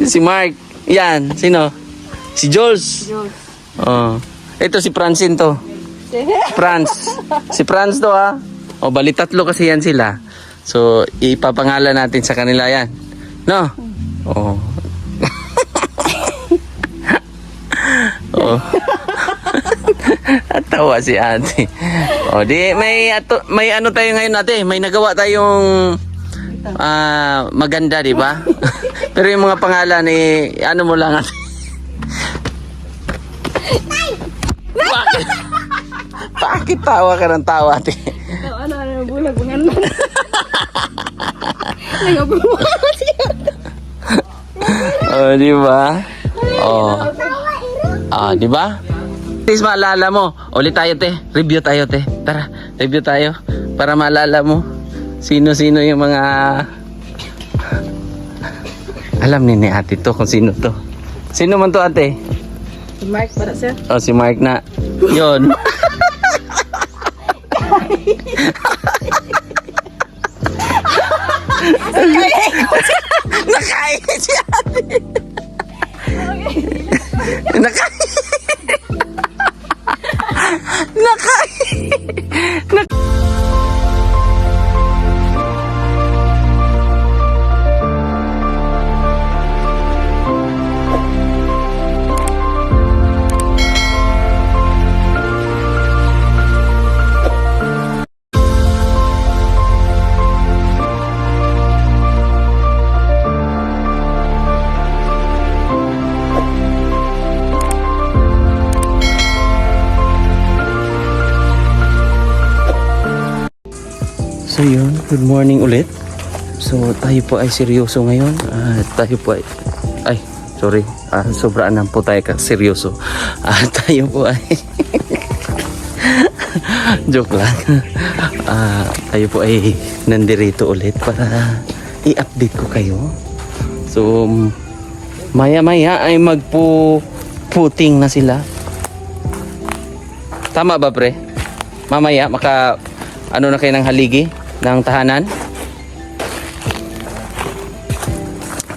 Si Mark. Yan, sino? Si Jules. Oh. Ito si Francine to. Franz. Si Franz to ha. O bali tatlo kasi yan sila. So ipapangalan natin sa kanila yan. No? Oh. Oh. Tawa si ate. O di may ano tayo ngayon ate, may nagawa tayong maganda, di ba? Pero yung mga pangalan ano mo lang ate. Bakit tawa ka ng tawa ate? Ano bulag bangan man. Nangabuhat siya. Oh, di ba? Oh. Di ba? Please maalala mo. Ulit tayo, te. Review tayo, te. Tara, review tayo. Para maalala mo sino-sino yung mga... Alam ni ate to kung sino to. Sino man to, ate? Si Mark para sir. Oh, si Mark na. Yun. Nakain si ate. Nakain. So yun, good morning ulit. So tayo po ay seryoso ngayon. Tayo po ay sorry, sobraan na po tayo seryoso. Tayo po ay joke lang. Tayo po ay nandirito ulit para i-update ko kayo. So maya-maya ay magpuputing na sila. Tama ba pre? Mamaya ano na kayo ng haligi ng tahanan?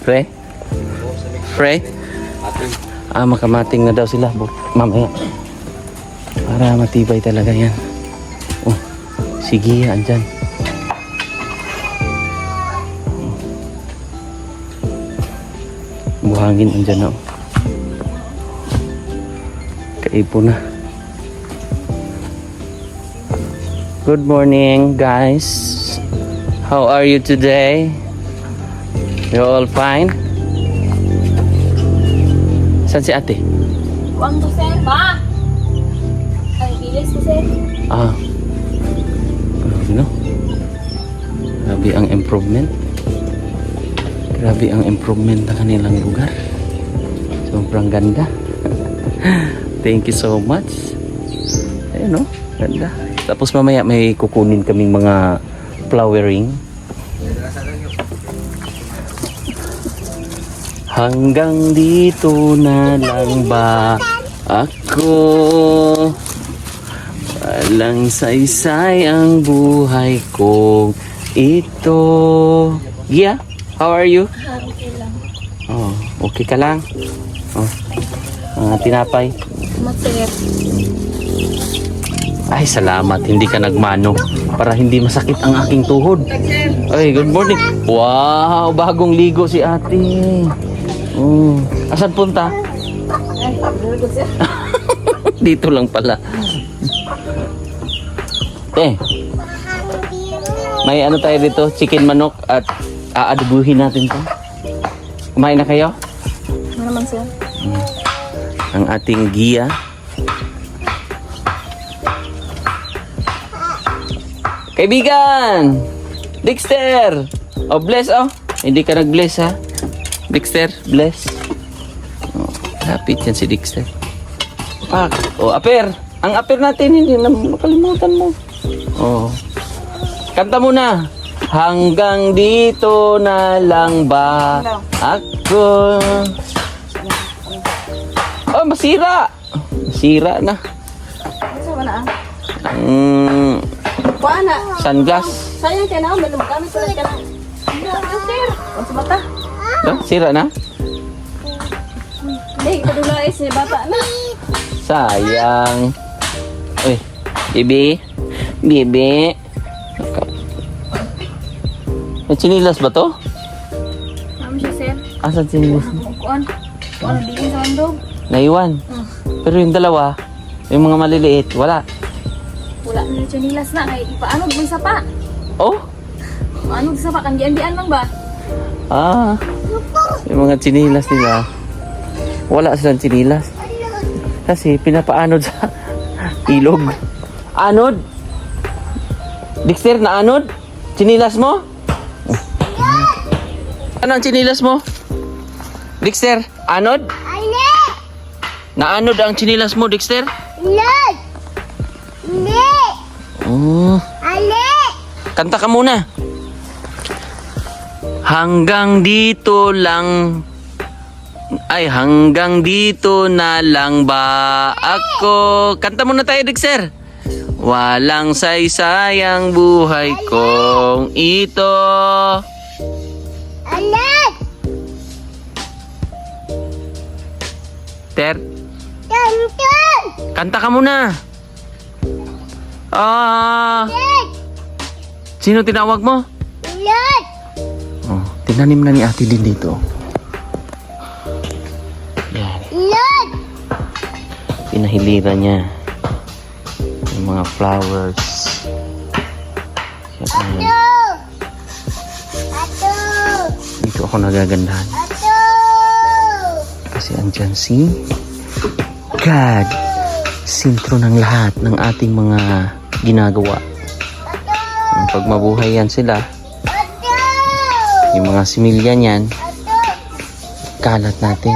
Pre? Makamating na daw sila mamaya. Para matibay talaga yan. Oh, sige, andyan. Buhangin andyan na. Kaipo na. Good morning, guys. How are you today? You all fine? Saan si ate? Uang to sir. Pa! Ay, bilis to sir. Grabe no? Grabe ang improvement. Grabe ang improvement ng kanilang lugar. Sobrang ganda. Thank you so much. Ayun no? Ganda. Tapos mamaya may kukunin kaming mga flowering. Hanggang dito na lang ba ako? Walang saysay ang buhay ko ito. Gia, how are you? Okay lang. Oh, okay ka lang? Oh, tinapay. Masarap. Ay, salamat. Hindi ka nagmano para hindi masakit ang aking tuhod. Ay, good morning. Wow, bagong ligo si ate. Oh, asan punta? Ay, good sir. Dito lang pala. May ano tayo dito? Chicken manok at aadubuhin natin to. Kumain na kayo? Ano naman sir? Ang ating Gia. Kaibigan! Dexter! Oh, bless oh. Hindi ka nag-bless ha. Dexter, bless. Oh, lapit yan si Dexter. Oh, aper. Ang aper natin, hindi na makalimutan mo. Oh. Kanta mo na. Hanggang dito na lang ba ako? Oh, masira. Masira na. Ano ba na? Paana? Sunglass. Sayang ka na, may lumagamit ulit ka na. Sir, ang mata. Sira na? Hindi, kadulais niya bata na. Sayang. Uy, bibi. Bibi. May chinilas ba to? Ano siya, sir? Asan chinilas? Kuan. Kuan na bilin sa handog. Naiwan. Pero yung dalawa, yung mga maliliit, wala. Wala na siya nilas na. Kaya ipaanod mo isa pa. Oh? Anod isa pa. Kandian-dian lang ba? Ah. Yung mga chinilas nila, wala silang chinilas. Kasi pinapaanod sa ilog. Anod? Dexter, na anod? Chinilas mo? Ano ang chinilas mo? Dexter, anod? Naanod ang chinilas mo, Dexter? Oh. Kanta ka muna. Hanggang dito lang. Ay, hanggang dito na lang ba ako? Kanta muna tayo, Dexter. Walang saysayang buhay kong ito. Ter, kanta ka muna. Sino tinawag mo? Oh, tinanim na ni ate din dito. Yan. Pinahilira niya yung mga flowers. Yan. Dito ako nagagandahan. Kasi andyan si God. Sintro ng lahat ng ating mga ginagawa. Pag mabuhay yan sila, yung mga similya niyan, kalat natin.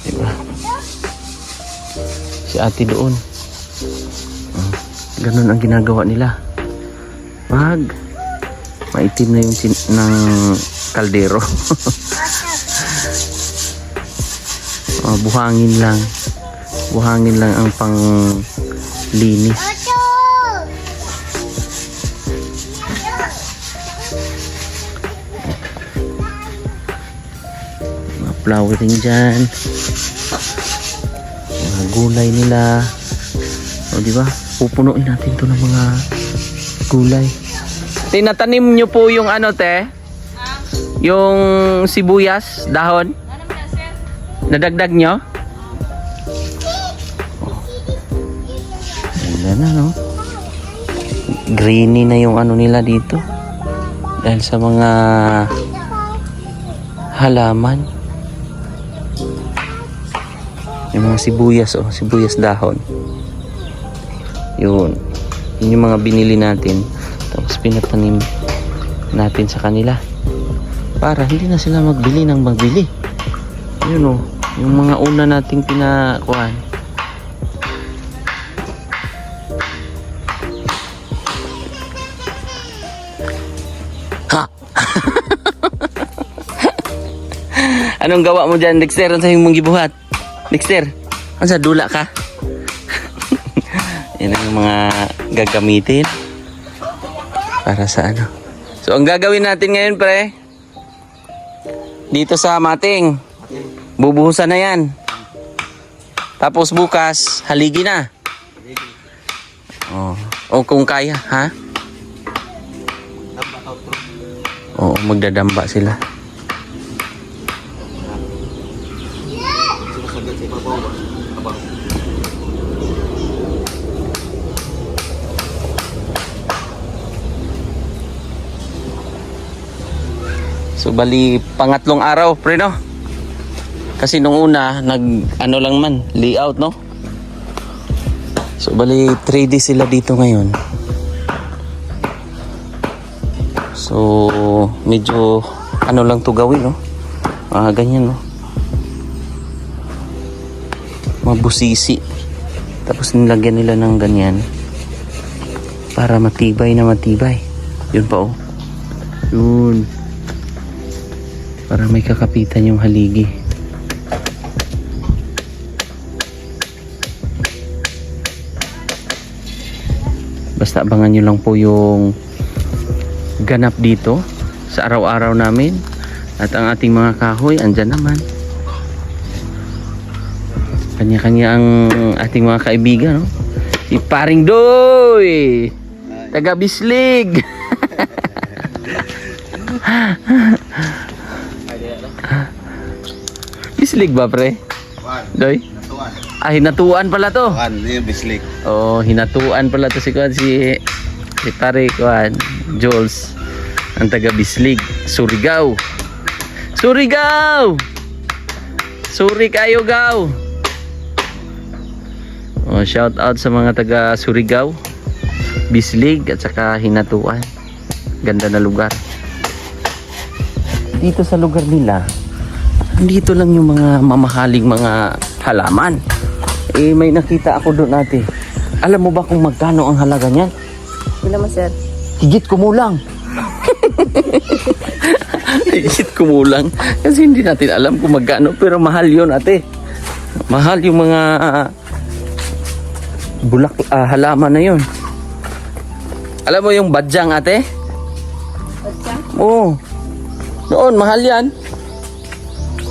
Diba? Si ate doon. Ganun ang ginagawa nila. Pag maitim na yung ng kaldero. Buhangin lang. Buhangin lang ang panglinis. Mga flowering dyan. Mga gulay nila. O diba? Pupunuin natin to ng mga gulay. Tinatanim nyo po yung ano, te? Yung sibuyas, dahon? Nadagdag nyo? Ganda na, no? Greeny na yung ano nila dito. Dahil sa mga halaman. Yung mga sibuyas, oh. Sibuyas dahon. Yun. Yun yung mga binili natin. Tapos pinatanim natin sa kanila. Para hindi na sila magbili ng magbili. Yun, oh. Yung mga una nating pinakuhan. Ha! Anong gawa mo dyan, Dexter? Ano sa'yo mong gibuhat? Dexter, ano sa dula ka? Yan ang mga gagamitin. Para sa ano. So, ang gagawin natin ngayon, pre, dito sa mating, bubuhusan na yan. Tapos bukas, haligi na. O kung kaya, ha? Oo, magdadamba sila. So bali pangatlong araw, pre, no? Kasi nung una ano lang man, layout, no? So bali 3D sila dito ngayon. So medyo ano lang to gawin, no? Ganyan, no? Mabusisi. Tapos nilagyan nila ng ganyan para matibay na matibay. Yun pa, oh. Yun. Para may kakapitan yung haligi. Basta abangan nyo lang po yung ganap dito sa araw-araw namin. At ang ating mga kahoy, andyan naman. Kanya-kanya ang ating mga kaibigan, no? Si Paring Doy! Taga Bislig! Bislig ba, pre? Doy? Hinatuan pala to. Yung bislik. Oh, hinatuan pala to si Pare Kuan, Jules. Ang taga Bislig, Surigao. Surigao! Suri kayo, gaw! Oh, shout out sa mga taga Surigao, Bislig at saka Hinatuan. Ganda na lugar. Dito sa lugar nila, dito lang yung mga mamahaling mga halaman. May nakita ako doon ate. Alam mo ba kung magkano ang halaga niyan? Hindi naman, sir. Higit kumulang. Higit kumulang. Kasi hindi natin alam kung magkano. Pero mahal yun ate. Mahal yung mga halaman na yun. Alam mo yung badyang ate? Badyang? Oo. Noon, mahal yan.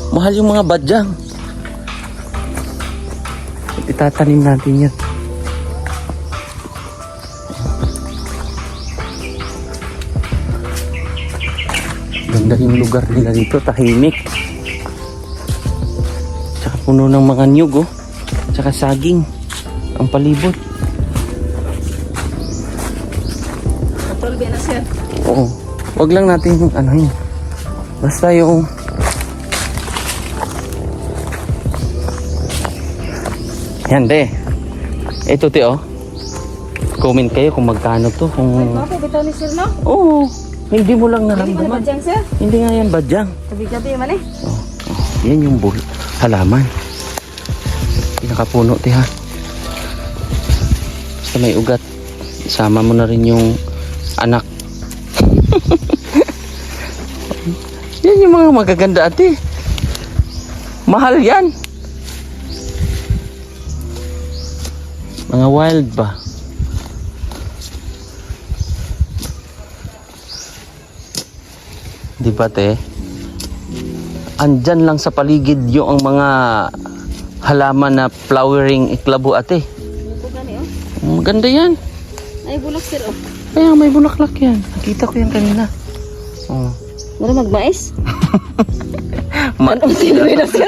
Mahal yung mga badyang. Itatanim natin yan. Ganda yung lugar nila dito, tahimik. Tsaka puno ng mga niyog, oh. Tsaka saging. Ang palibot. Matulbi na, sir. Oo. Wag lang natin yung ano yun. Basta yung yan, de. Ito, te, oh. Comment kayo kung magkano to. Kung... Mako, bitaw ni sir, no? Oo. Hindi mo lang Hindi mo na naramdaman. badyang, sir. Hindi nga yan badyang. Gabi-gabi man eh. Oh, yan yung halaman. Pinakapuno, te, ha. Basta may ugat. Isama mo na rin yung anak. Yan yung mga magaganda, ate. Mahal yan. Mga wild ba? Di ba, te? Andyan lang sa paligid yung mga halaman na flowering iklabo, ate. Ito gani, oh. Maganda yan. Ay, bulak, sir, oh. Kaya may bulaklak yan. Nakita ko yan kanina. Oh. Mura magmais? Ma- Ano tinuloy na, sir?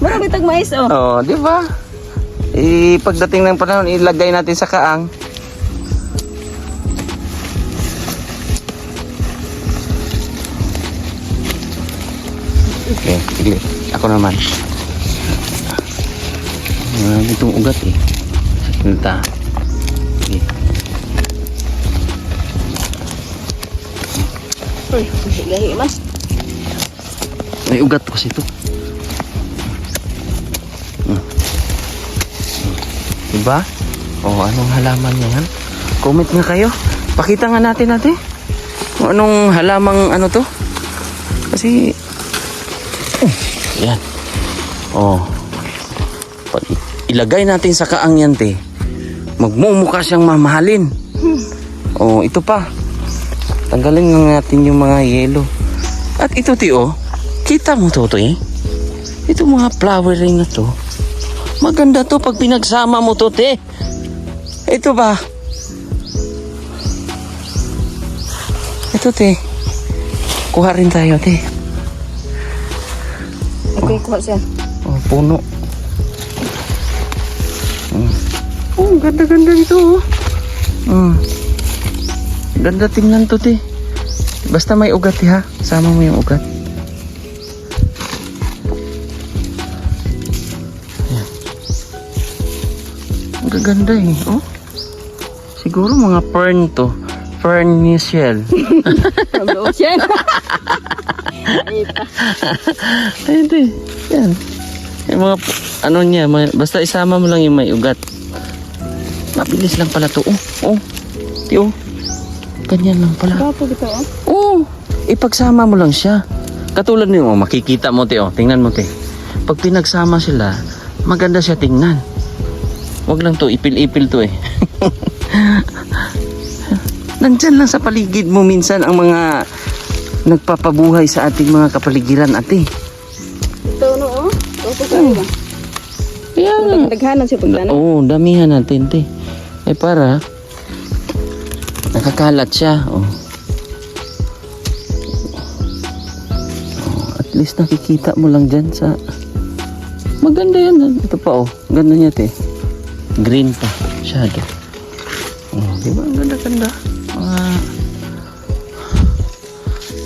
Mura bitag mais, oh. oh, di ba? Pagdating ng panahon, ilagay natin sa kaang. Okay, sige. Ako naman. Itong ugat eh. Sa sige. Uy, gahi man. May ugat kasi ito. Diba? O, anong halaman niya yan? Comment nga kayo. Pakita nga natin kung anong halamang ano to. Kasi yan. O, pag ilagay natin sa kaang yan, te, magmumukha siyang mamahalin. O, ito pa. Tanggalin nga natin yung mga yelo. At ito, te, oh, kita mo to, eh. Ito mga flowering na to. Maganda to pag pinagsama mo to, te. Ito ba? Ito, te. Kuha rin tayo, te. Nagkukuha siya. Oh, puno. Oh, ganda-ganda nito, oh. Ganda tingnan to, te. Basta may ugat, te, ha. Sama mo yung ugat. Ang gaganda eh. Oh. Siguro mga fern to. Fernicial. From the ocean. Ayun, te. Yan. Yung mga ano niya, basta isama mo lang yung may ugat. Mabilis lang pala to. Oh. Te, oh. Ganyan lang pala. Gwapo bitaw, oh. Oo. Ipagsama mo lang siya. Katulad niyo, makikita mo, te, oh. Tingnan mo, te. Pag pinagsama sila, maganda siya tingnan. Wag lang to, ipil-ipil to eh. Nandyan lang sa paligid mo minsan ang mga nagpapabuhay sa ating mga kapaligiran, ate. Ito, no, oh. Ito sa ba? Kaya nga. Daghanan siya pagdana. Oo, damihan natin, te. Eh, para nakakalat siya. Oh. Oh, at least nakikita mo lang dyan sa... Maganda yan. Ito pa, oh. Ganda niya, te. Green pa. Shadow. Oh, di ba? Ang ganda-ganda.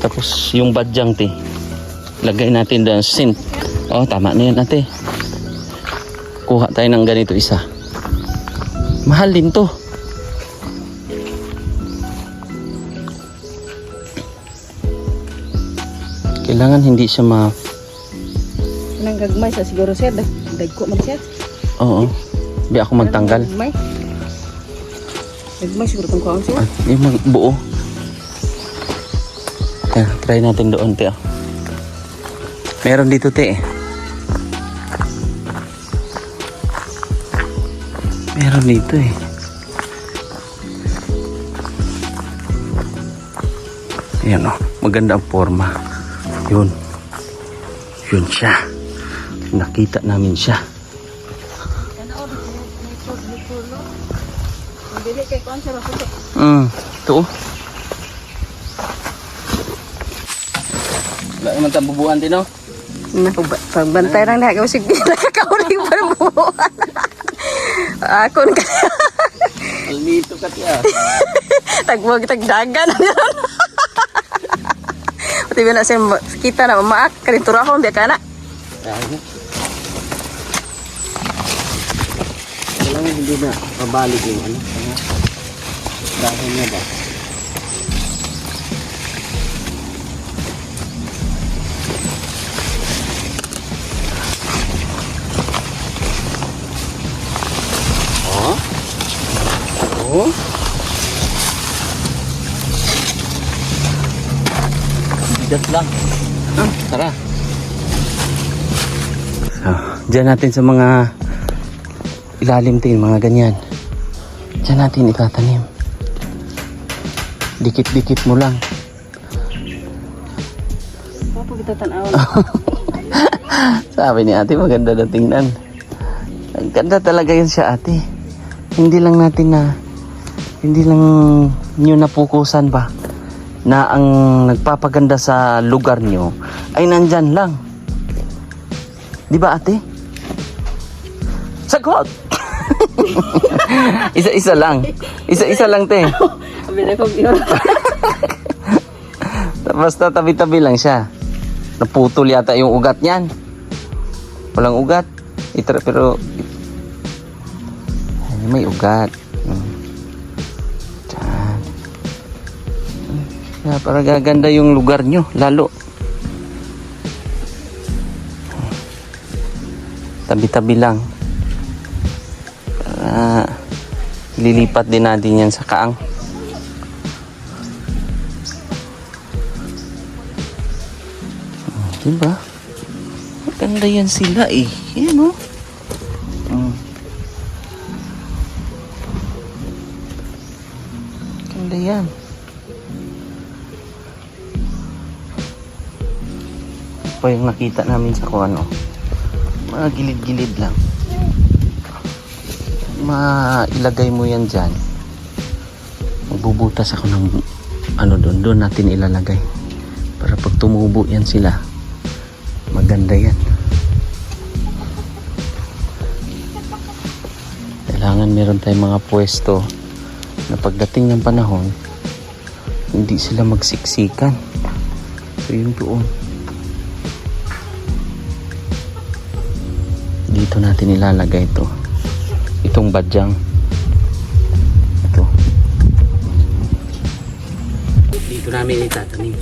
Tapos yung badyang, te. Lagay natin doon. Sin. Oh, tama na yan, ate. Kuha tayo ng ganito isa. Mahal din to. Kailangan hindi siya Nang gagmay sa siguro siya. Dagko man siya. Oo. Di ako magtanggal. Gagmay. Gagmay siguro kung kaon siya. Ah, yung buo. Try natin doon, te. Meron dito, te. Meron dito, eh. Ayan, oh. Maganda ang forma. Yun. Yun siya. Nakita namin siya. Dili kay kaon siya raputo. Ito, oh. Wala naman tayong bubuan din, oh. Pagbantay lang na kasi nakakauling pa ng bubuan. Ako ka. Almito ka tiya. Tagwag tagdagan. Pati ba na siya kita na mamaak. Karintura ko, biya ka na. Kailangan hindi na pabalik yung ano. Dahil niya ba? Oh. Bigat lang. Tara. So, dyan natin sa mga ilalim din, mga ganyan. Dyan natin itatanim. Dikit-dikit mo lang. Papo kita tanawan. Sabi ni ate, maganda na tingnan. Ang ganda talaga yun siya, ate. Hindi lang nyo napukusan ba na ang nagpapaganda sa lugar nyo ay nandyan lang. Di ba, ate? Sagot! Isa-isa lang. Isa-isa lang, te. Sabi na ko, Basta tabi-tabi lang siya. Naputol yata yung ugat niyan. Walang ugat. Pero may ugat. Diyan. Kaya para gaganda yung lugar nyo, lalo. Tabi-tabi lang. Para lilipat din natin yan sa kaang. Diba? Maganda yan sila eh. Yan o. Maganda yan. Pa yung nakita namin sa kuwan o. Mga gilid-gilid lang. Mailagay mo yan dyan. Magbubutas ako ng ano doon natin ilalagay. Para pag tumubo yan sila, maganda yan. Kailangan meron tayong mga pwesto na pagdating ng panahon, hindi sila magsiksikan. So yun doon. Dito natin ilalagay ito. Itong badyang. Ito. Dito namin itatanim.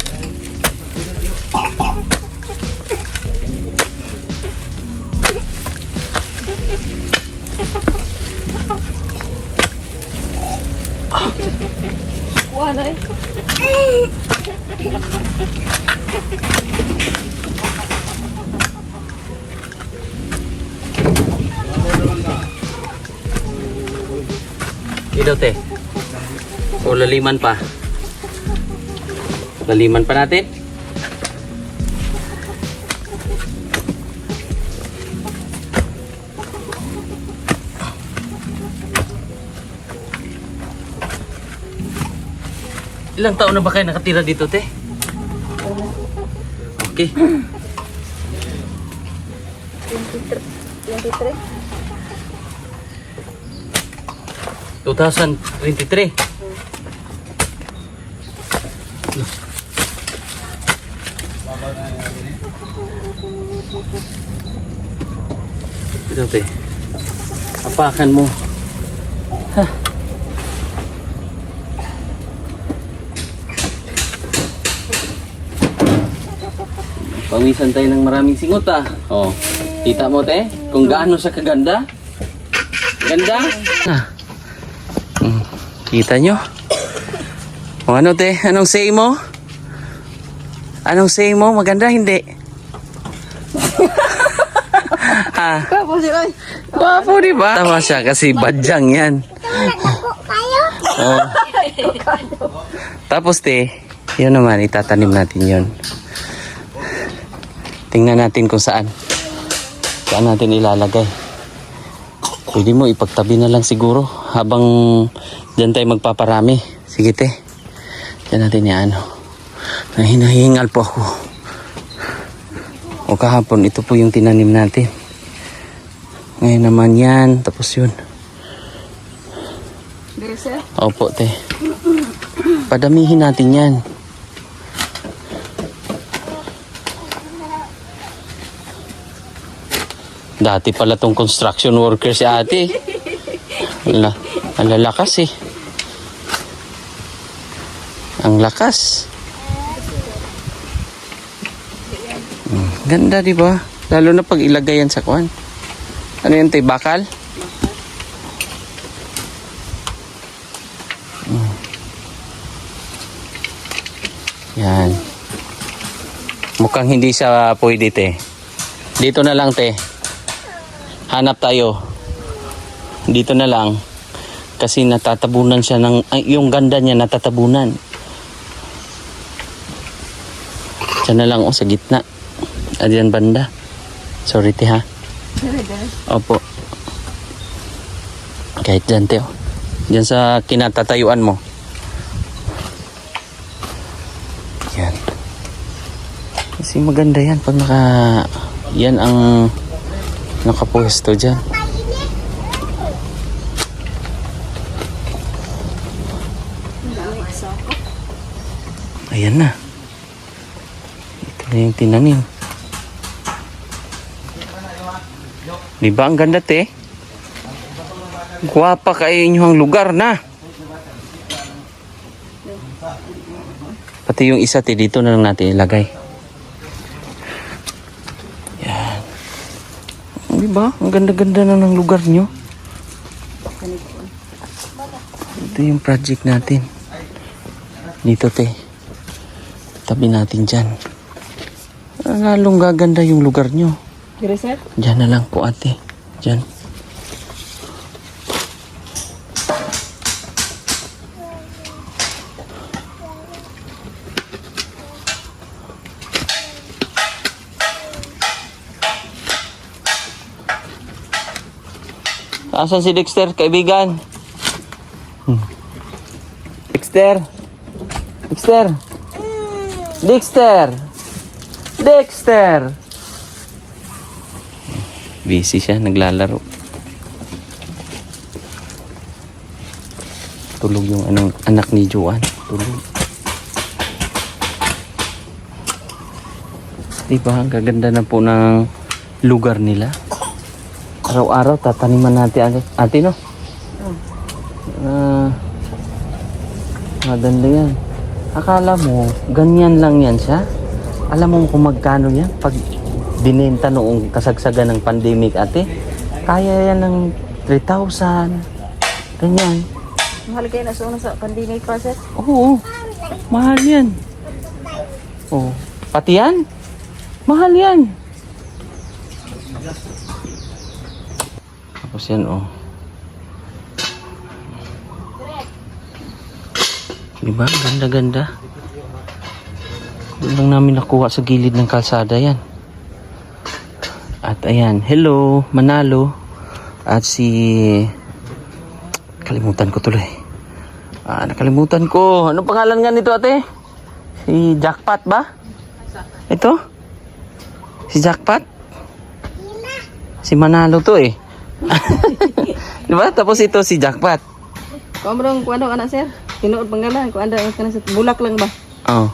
Wala eh. Dito te. O laliman pa. Laliman pa natin. Ilang taon na ba kayo nakatira dito, te? Okay. 23. 2023. Ito, te. Apakan mo. Ha. Pawisan tayo ng maraming singot, ah. Oh. Kita mo, te? Kung gaano siya kaganda. Ganda? Ah. Kita nyo? O ano, te? Anong say mo? Anong say mo? Maganda, hindi? Ah. Kapo si Oy. Wapo, di ba? Tawa siya kasi badyang yan. Oh. Tapos, te, yun naman, itatanim natin yun. Tingnan natin kung saan. Saan natin ilalagay. Pwede mo ipagtabi na lang siguro habang dyan tayo magpaparami. Sige, te. Dyan natin yan. Hinahingal po ako. O kahapon, ito po yung tinanim natin. Ngayon naman yan. Tapos yun. Dresser. Opo, te. Padamihin natin yan. Dati pala tong construction worker si ate. Ang lalakas eh. Ang lakas. Ganda, di ba? Lalo na pag ilagay yan sa kuwan. Ano yan, te? Bakal? Yan. Mukhang hindi siya pwede, te. Dito na lang, te. Hanap tayo. Dito na lang. Kasi natatabunan siya ng... Ay, yung ganda niya natatabunan. Diyan na lang, sa gitna. Diyan banda. Sorry, te, ha? Opo. Kahit dyan, te, oh. Diyan sa kinatatayuan mo. Yan. Kasi maganda yan pag naka... Yan ang... Nakapuesto dyan. Ayan na. Ito na yung tinanim. Diba ang ganda, te? Guwapa kayo inyong lugar na. Pati yung isa, te, dito na lang natin ilagay. Diba? Ang ganda-ganda na ng lugar nyo. Ito yung project natin. Dito, te. Tabi natin dyan. Lalong gaganda yung lugar nyo. Dresser. Dyan na lang po, ate. Dyan. Asan si Dexter, kaibigan? Dexter? Dexter? Dexter? Dexter? Busy siya, naglalaro. Tulog yung anak ni Joan. Tulog. Diba, ang gaganda na po ng lugar nila. Araw-araw tataniman natin ate, no? Maganda yan. Akala mo ganyan lang yan siya? Alam mo kung magkano yan pag binenta noong kasagsagan ng pandemic, ate? Kaya yan ng 3,000 ganyan. Mahal kayo na sa pandemic process? Oo, mahal yan. Oo. Pati yan? Mahal yan. Tapos yan, oh. Diba? Ganda-ganda. Doon lang namin nakuha sa gilid ng kalsada yan. At ayan, hello, Manalo. At si... Kalimutan ko tuloy. Nakalimutan ko. Anong pangalan nga nito, ate? Si Jackpot ba? Ito? Si Jackpot? Si Manalo to eh. Diba? Tapos ito si Jackpot. Kung ano ka na, sir? Tinuod pangalan. Kung ano ka na, sir? Bulak lang ba? Oh.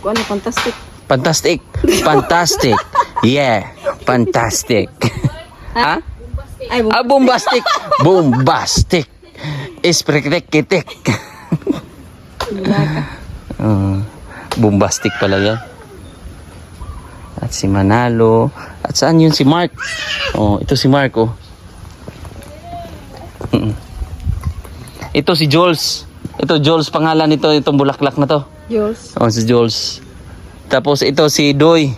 Kung ano, fantastic. Fantastic. Fantastic. Yeah. Fantastic. Ha? Ay, Bombastic. Bombastic. Isprekitik. bulaka. Bombastic pala yan. At si Manalo. At saan yun si Mark? Oh, ito si Mark, oh. Ito si Jules. Ito Jules pangalan nito, itong bulaklak na to. Jules. Oh, si Jules. Tapos ito si Doy.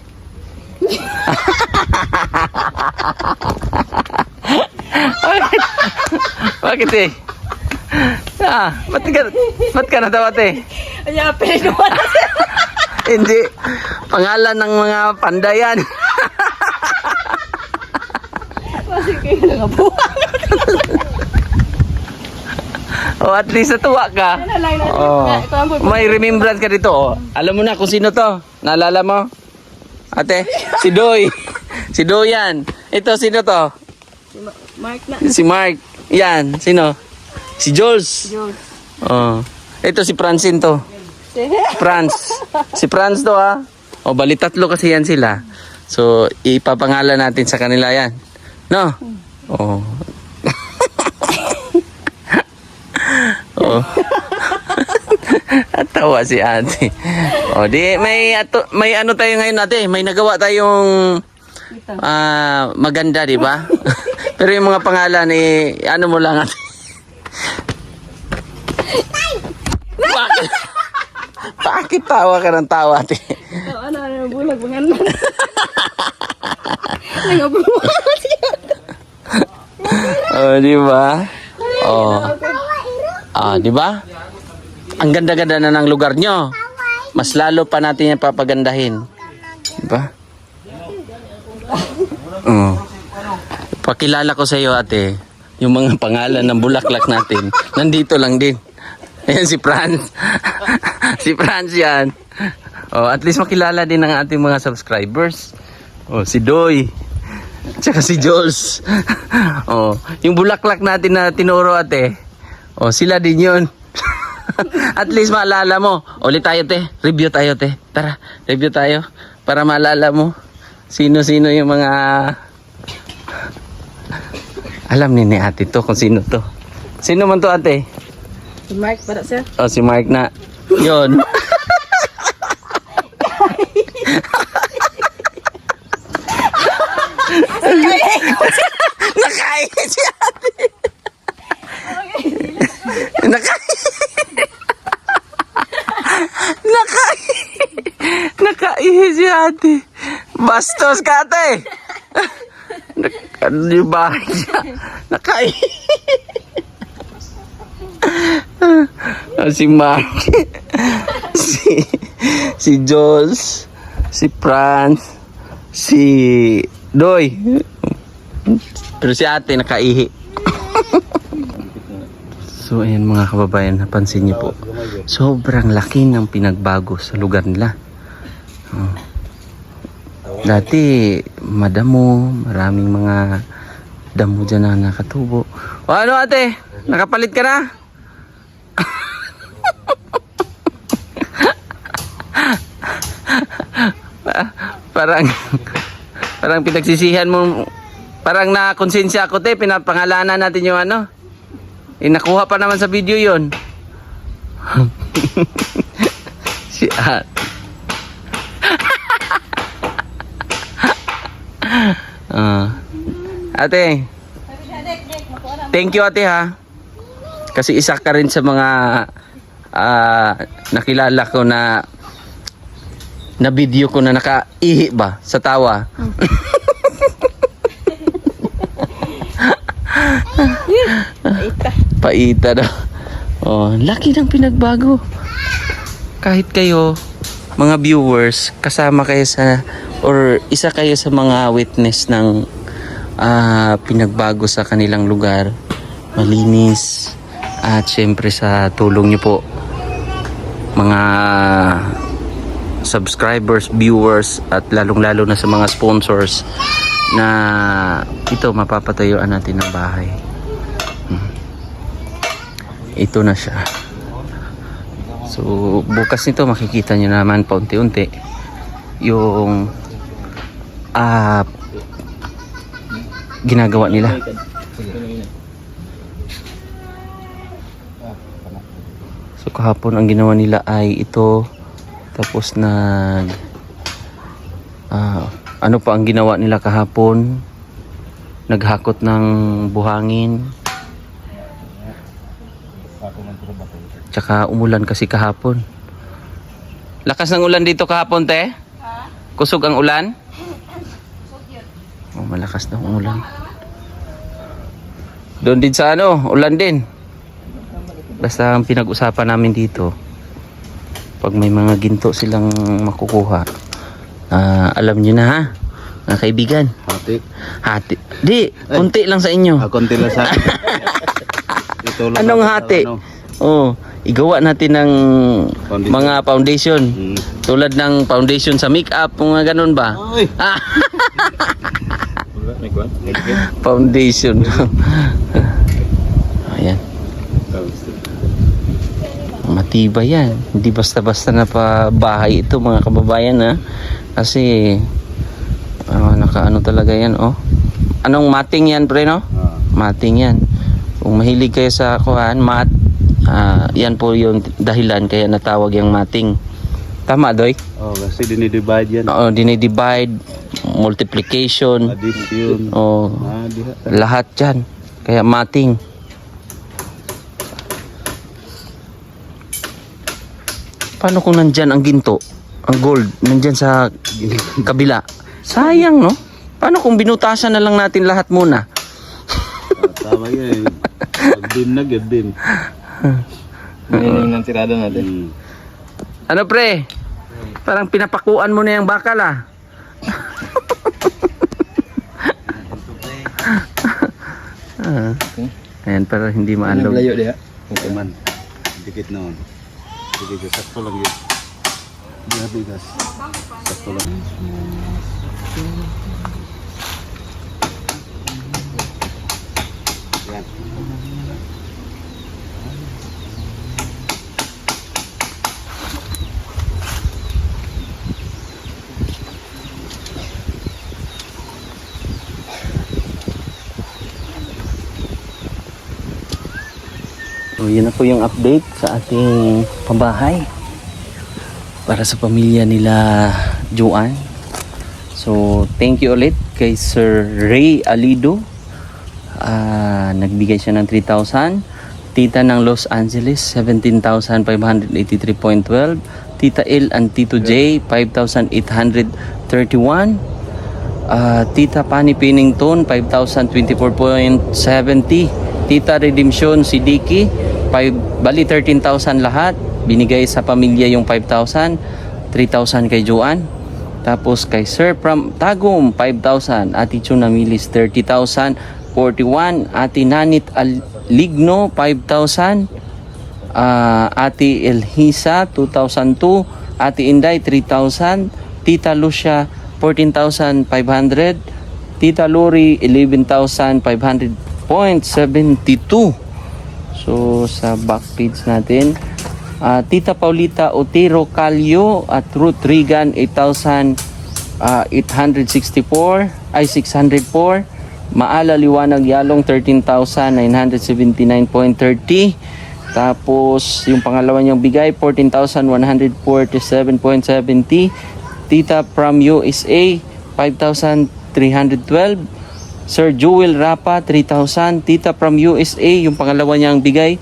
Bakit eh? Ba't ka natawa, te? Ay, apel ko na, sir. Hindi. Pangalan ng mga pandayan. Kasi kayo lang buwan. Oh, at least natuwa ka. Oh. May remembrance ka dito. Oh. Alam mo na kung sino to. Naalala mo? Ate, si Doy. Si Doy yan. Ito, sino to? Mark na. Si Mark. Yan, sino? Si Jules. Jules. Oh. Ito si Francine to. Franz. Si Franz to ha. O bali tatlo kasi yan sila. So ipapangalan natin sa kanila yan. No? Oh. Oh. At tawa si ate. Oh, di may ano tayo ngayon ate, may nagawa tayong maganda, di ba? Pero yung mga pangalan ano mo lang ate. Bakit? Bakit tawa ka ng tawa, ate? Ano, bulag, bangan. Nangabuhan siya. Oh, di ba? Oh. Di ba? Ang ganda-ganda na ng lugar nyo. Mas lalo pa natin yung papagandahin. Di ba? Oh. Pakilala ko sa iyo, ate, yung mga pangalan ng bulaklak natin. Nandito lang din. Ayan si Franz. Si Franz yan. Oh, at least makilala din ng ating mga subscribers. Oh, si Doy. Tsaka si Jules. Oh, yung bulaklak natin na tinuro ate. Oh, sila din yun. At least maalala mo. Ulit tayo te. Review tayo te. Tara, review tayo. Para maalala mo sino-sino yung mga... Alam ni ate to kung sino to. Sino man to ate? Si Mark para, sir. Oh, si Mark na. Yun. Nakain si ate. Nakain si ate. Bastos ka ate. Ano yung bahay niya? Nakain. Si Mark, si Jules, si Franz, si Doy. Pero si ate nakaihi. So ayan mga kababayan, napansin niyo po, sobrang laki ng pinagbago sa lugar nila. Dati madamo, maraming mga damo dyan na nakatubo. O ano ate, nakapalit ka na? parang pinagsisihan mo, parang nakonsensya ako te, pinapangalanan natin yung ano. Nakuha pa naman sa video yon. Si ate, thank you ate ha. Kasi isa ka rin sa mga nakilala ko na video ko na nakaihi ba sa tawa. Paita daw. Oh, laki ng pinagbago. Kahit kayo, mga viewers, kasama kayo sa or isa kayo sa mga witness ng pinagbago sa kanilang lugar. Malinis, At syempre sa tulong nyo po, mga subscribers, viewers, at lalong-lalo na sa mga sponsors na ito mapapatayuan natin ng bahay. Ito na siya. So bukas nito makikita nyo naman paunti-unti yung ginagawa nila. So kahapon ang ginawa nila ay ito, tapos ano pa ang ginawa nila kahapon, naghakot ng buhangin, tsaka umulan kasi kahapon. Lakas ng ulan dito kahapon, te? Kusog ang ulan? Oh, malakas na ang ulan. Doon din sa ulan din. Basta ang pinag-usapan namin dito, pag may mga ginto silang makukuha, alam nyo na ha, mga kaibigan. Hati. Di, konti lang sa inyo. Konti lang sa akin. Ito lang Anong hati? Oh, igawa natin ng mga foundation. Tulad ng foundation sa makeup, mga ganun ba? Foundation. Ayan. Matibay yan. Hindi basta-basta na pa bahay ito, mga kababayan, ha. Kasi nakaano talaga yan, oh. Anong mating yan, pre, no? Mating yan. Kung mahilig kayo sa mat, yan po yung dahilan kaya natawag yung mating. Tama, Doy? Oh, kasi dinidivide yan. Oo, dinidivide, multiplication, addition. oh, lahat yan. Kaya mating. Paano kung nandyan ang ginto, ang gold, nandyan sa kabila? Sayang, no? Paano kung binutasan na lang natin lahat muna? Tama yan. Din na, din. Yun yung tirada natin. Ano, pre? Parang pinapakuan mo na yung bakal, ah. Ayan, para hindi maalog. Layo diha. Okay man. Dikit na. Dikit, sakto lang yun. Hindi na bigas. Sakto lang. Yan. So, yun na po yung update sa ating pabahay para sa pamilya nila Joanne. So, thank you ulit kay Sir Ray Alido. Nagbigay siya ng 3,000. Tita ng Los Angeles, 17,583.12. Tita L and Tito J, 5,831. Tita Pani Pennington, 5,024.70. Tita Redemption Sidiki, 13,000 lahat. Binigay sa pamilya yung 5,000. 3,000 kay Joanne. Tapos kay Sir from Tagum, 5,000. Ate Chuna Milis, 30,000. 41. Ate Nanit Aligno, 5,000. Ate Elhisa, 2,002. Ate Inday, 3,000. Tita Lucia, 14,500. Tita Lori, 11,500.72. So sa back page natin, Tita Paulita Otero Calio at Ruth Regan, 8,864 ay 604. Maala Liwanag Yalong, 13,979.30. Tapos yung pangalawa niyang bigay, 14,147.70. Tita from USA, 5,312. Sir Jewel Rapa, 3,000. Tita from USA, yung pangalawa niyang bigay,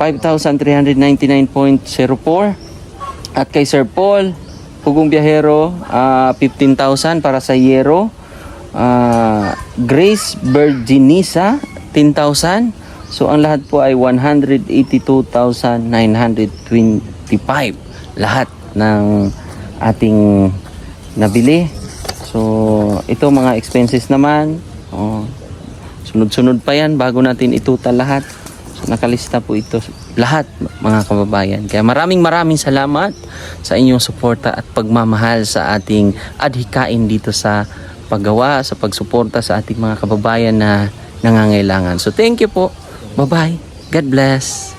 5,399.04. At kay Sir Paul Pugong Biyahero, 15,000 para sa Yero. Grace Virginisa, 10,000. So ang lahat po ay 182,925. Lahat ng ating nabili. So ito mga expenses naman. Sunod-sunod pa yan bago natin itutal lahat. So nakalista po ito lahat mga kababayan. Kaya maraming salamat sa inyong suporta at pagmamahal sa ating adhikain dito sa paggawa, sa pagsuporta sa ating mga kababayan na nangangailangan. So thank you po. Bye-bye. God bless.